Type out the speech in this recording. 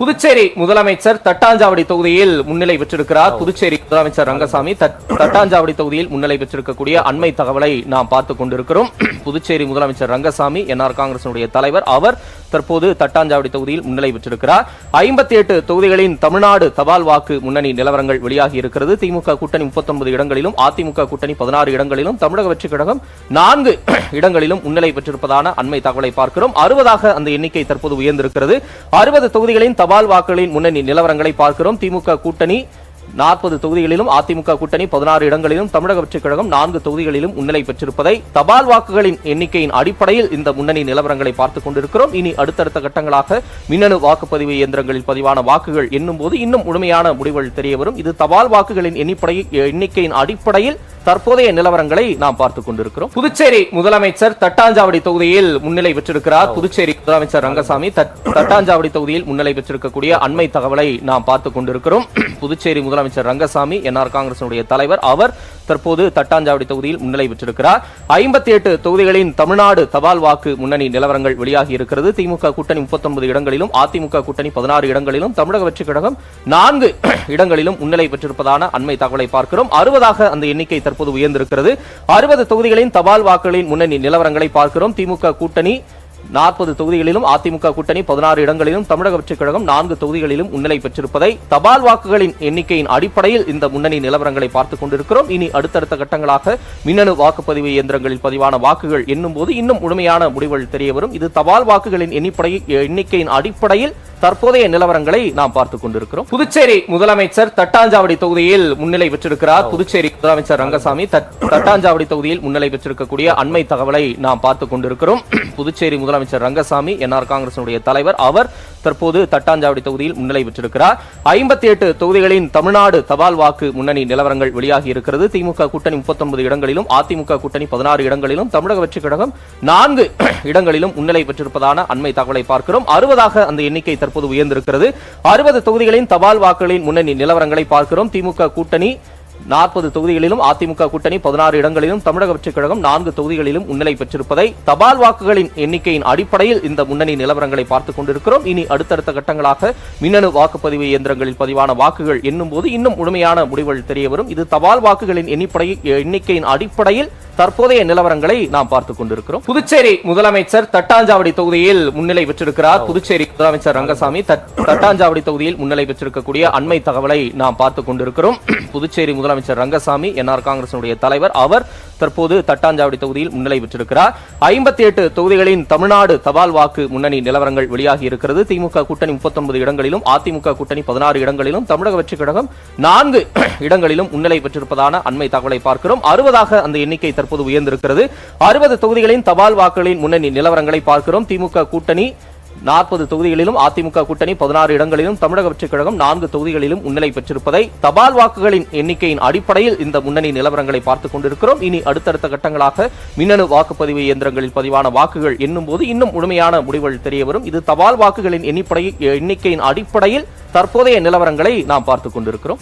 புதுச்சேரி முதலமைச்சர் தட்டாஞ்சாவடி தொகுதியில் முன்னிலை பெற்றிருக்கிறார். புதுச்சேரி முதலமைச்சர் ரங்கசாமி தட்டாஞ்சாவடி தொகுதியில் முன்னிலை பெற்றிருக்கக்கூடிய அண்மை தகவலை நாம் பார்த்துக் கொண்டிருக்கிறோம். புதுச்சேரி முதலமைச்சர் ரங்கசாமி என்ஆர் காங்கிரசினுடைய தலைவர், அவர் தற்போது தட்டாஞ்சாவடி தொகுதியில் முன்னிலை பெற்றிருக்கிறார். 58 தொகுதிகளின் தமிழ்நாடு தபால் வாக்கு முன்னணி நிலவரங்கள் வெளியாகி இருக்கிறது. திமுக கூட்டணி 39 இடங்களிலும், அதிமுக கூட்டணி 16 இடங்களிலும், தமிழக வெற்றிக் கழகம் 4 இடங்களிலும் முன்னிலை பெற்றிருப்பதான அண்மை தகவலை பார்க்கிறோம். 60 அந்த எண்ணிக்கை தற்போது உயர்ந்திருக்கிறது. 60 தொகுதிகளின் தபால் வாக்குகளின் முன்னணி நிலவரங்களை பார்க்கிறோம். திமுக கூட்டணி 40 தொகுதிகளிலும், அதிமுக கூட்டணி 16 இடங்களிலும், தமிழக வெற்றிக் கழகம் 4 தொகுதிகளிலும் முன்னிலை பெற்றிருப்பதை தபால் வாக்குகளின் எண்ணிக்கையின் அடிப்படையில் இந்த முன்னணி நிலவரங்களை பார்த்துக் கொண்டிருக்கிறோம். இனி அடுத்தடுத்த கட்டங்களாக மின்னணு வாக்குப்பதிவு இயந்திரங்களில் பதிவான வாக்குகள் எண்ணும் போது இன்னும் முழுமையான முடிவுகள் தெரியவரும். இது தபால் வாக்குகளின் எண்ணிக்கையின் அடிப்படையில் தற்போதைய நிலவரங்களை நாம் பார்த்துக் கொண்டிருக்கிறோம். புதுச்சேரி முதலமைச்சர் தட்டாஞ்சாவடி தொகுதியில் முன்னிலை பெற்றிருக்கிறார். புதுச்சேரி முதலமைச்சர் ரங்கசாமி தட்டாஞ்சாவடி தொகுதியில் முன்னிலை பெற்றிருக்கக்கூடிய அண்மை தகவலை நாம் பார்த்துக் கொண்டிருக்கிறோம். புதுச்சேரி முதலமைச்சர் ரங்கசாமி என்ஆர் காங்கிரசினுடைய தலைவர், அவர் தற்போது தட்டாஞ்சாவடி தொகுதியில் முன்னிலை பெற்றிருக்கிறார். 58 தொகுதிகளின் தமிழ்நாடு தபால் வாக்கு முன்னணி நிலவரங்கள் வெளியாகி இருக்கிறது. திமுக கூட்டணி 39 இடங்களிலும், அதிமுக கூட்டணி 16 இடங்களிலும், தமிழக வெற்றிக் கழகம் 4 இடங்களிலும் முன்னிலை பெற்றிருப்பதான அண்மை தகவலை பார்க்கிறோம். 60 அந்த எண்ணிக்கை தற்போது உயர்ந்திருக்கிறது. 60 தொகுதிகளின் தபால் வாக்குகளின் முன்னணி நிலவரங்களை பார்க்கிறோம். திமுக கூட்டணி 40 தொகுதிகளிலும், அதிமுக கூட்டணி 16 இடங்களிலும், தமிழக வெற்றிக் கழகம் 4 தொகுதிகளிலும் முன்னிலை பெற்றிருப்பதை தபால் வாக்குகளின் எண்ணிக்கையின் அடிப்படையில் இந்த முன்னணி நிலவரங்களை பார்த்துக் கொண்டிருக்கிறோம். இனி அடுத்தடுத்த கட்டங்களாக மின்னணு வாக்குப்பதிவு இயந்திரங்களில் பதிவான வாக்குகள் எண்ணும் போது இன்னும் முழுமையான முடிவுகள் தெரியவரும். இது தபால் வாக்குகளின் எண்ணிக்கையின் அடிப்படையில் தற்போதைய நிலவரங்களை நாம் பார்த்துக் கொண்டிருக்கிறோம். புதுச்சேரி முதலமைச்சர் தட்டாஞ்சாவடி தொகுதியில் முன்னிலை பெற்றிருக்கிறார். புதுச்சேரி முதலமைச்சர் ரங்கசாமி தட்டாஞ்சாவடி தொகுதியில் முன்னிலை பெற்றிருக்கக்கூடிய அண்மை தகவலை நாம் பார்த்துக் கொண்டிருக்கிறோம். புதுச்சேரி முதலமைச்சர் ரங்கசாமி என்ஆர் காங்கிரசினுடைய தலைவர், அவர் தற்போது தட்டாஞ்சாவடி தொகுதியில் முன்னிலை பெற்றிருக்கிறார். 58 தொகுதிகளின் தமிழ்நாடு தபால் வாக்கு முன்னணி நிலவரங்கள் வெளியாகி இருக்கிறது. திமுக கூட்டணி 39 இடங்களிலும், அதிமுக கூட்டணி 16 இடங்களிலும், தமிழக வெற்றிக் கழகம் 4 இடங்களிலும் முன்னிலை பெற்றிருப்பதான அண்மை தகவலை பார்க்கிறோம். 60 அந்த எண்ணிக்கை தற்போது உயர்ந்திருக்கிறது. 60 தொகுதிகளின் தபால் வாக்குகளின் முன்னணி நிலவரங்களை பார்க்கிறோம். திமுக கூட்டணி 40 தொகுதிகளிலும், அதிமுக கூட்டணி 16 இடங்களிலும், தமிழக வெற்றிக் கழகம் 4 தொகுதிகளிலும் முன்னிலை பெற்றிருப்பதை தபால் வாக்குகளின் எண்ணிக்கையின் அடிப்படையில் இந்த முன்னணி நிலவரங்களை பார்த்துக் கொண்டிருக்கிறோம். இனி அடுத்தடுத்த கட்டங்களாக மின்னணு வாக்குப்பதிவு இயந்திரங்களில் பதிவான வாக்குகள் எண்ணும் போது இன்னும் முழுமையான முடிவுகள் தெரியவரும். இது தபால் வாக்குகளின் எண்ணிக்கையின் அடிப்படையில் தற்போதைய நிலவரங்களை நாம் பார்த்துக் கொண்டிருக்கிறோம். புதுச்சேரி முதலமைச்சர் தட்டாஞ்சாவடி தொகுதியில் முன்னிலை பெற்றிருக்கிறார். புதுச்சேரி முதலமைச்சர் ரங்கசாமி தட்டாஞ்சாவடி தொகுதியில் முன்னிலை பெற்றிருக்கக்கூடிய அண்மை தகவலை நாம் பார்த்துக் கொண்டிருக்கிறோம். புதுச்சேரி முதலமைச்சர் ரங்கசாமி என்ஆர் காங்கிரசினுடைய தலைவர், அவர் தற்போது தட்டாஞ்சாவடி தொகுதியில் முன்னிலை பெற்றிருக்கிறார். 58 தொகுதிகளின் தமிழ்நாடு தபால் வாக்கு முன்னணி நிலவரங்கள் வெளியாகி இருக்கிறது. திமுக கூட்டணி 39 இடங்களிலும், அதிமுக கூட்டணி 16 இடங்களிலும், தமிழக வெற்றிக் கழகம் 4 இடங்களிலும் முன்னிலை பெற்றிருப்பதான அண்மை தகவலை பார்க்கிறோம். 60 அந்த எண்ணிக்கை தற்போது உயர்ந்திருக்கிறது. 60 தொகுதிகளின் தபால் வாக்குகளின் முன்னணி நிலவரங்களை பார்க்கிறோம். திமுக கூட்டணி 40 தொகுதிகளிலும், அதிமுக கூட்டணி 16 இடங்களிலும், தமிழக வெற்றிக் கழகம் 4 தொகுதிகளிலும் முன்னிலை பெற்றிருப்பதை தபால் வாக்குகளின் எண்ணிக்கையின் அடிப்படையில் இந்த முன்னணி நிலவரங்களை பார்த்துக் கொண்டிருக்கிறோம். இனி அடுத்தடுத்த கட்டங்களாக மின்னணு வாக்குப்பதிவு இயந்திரங்களில் பதிவான வாக்குகள் எண்ணும் போது இன்னும் முழுமையான முடிவுகள் தெரியவரும். இது தபால் வாக்குகளின் எண்ணிக்கையின் அடிப்படையில் தற்போதைய நிலவரங்களை நாம் பார்த்துக் கொண்டிருக்கிறோம்.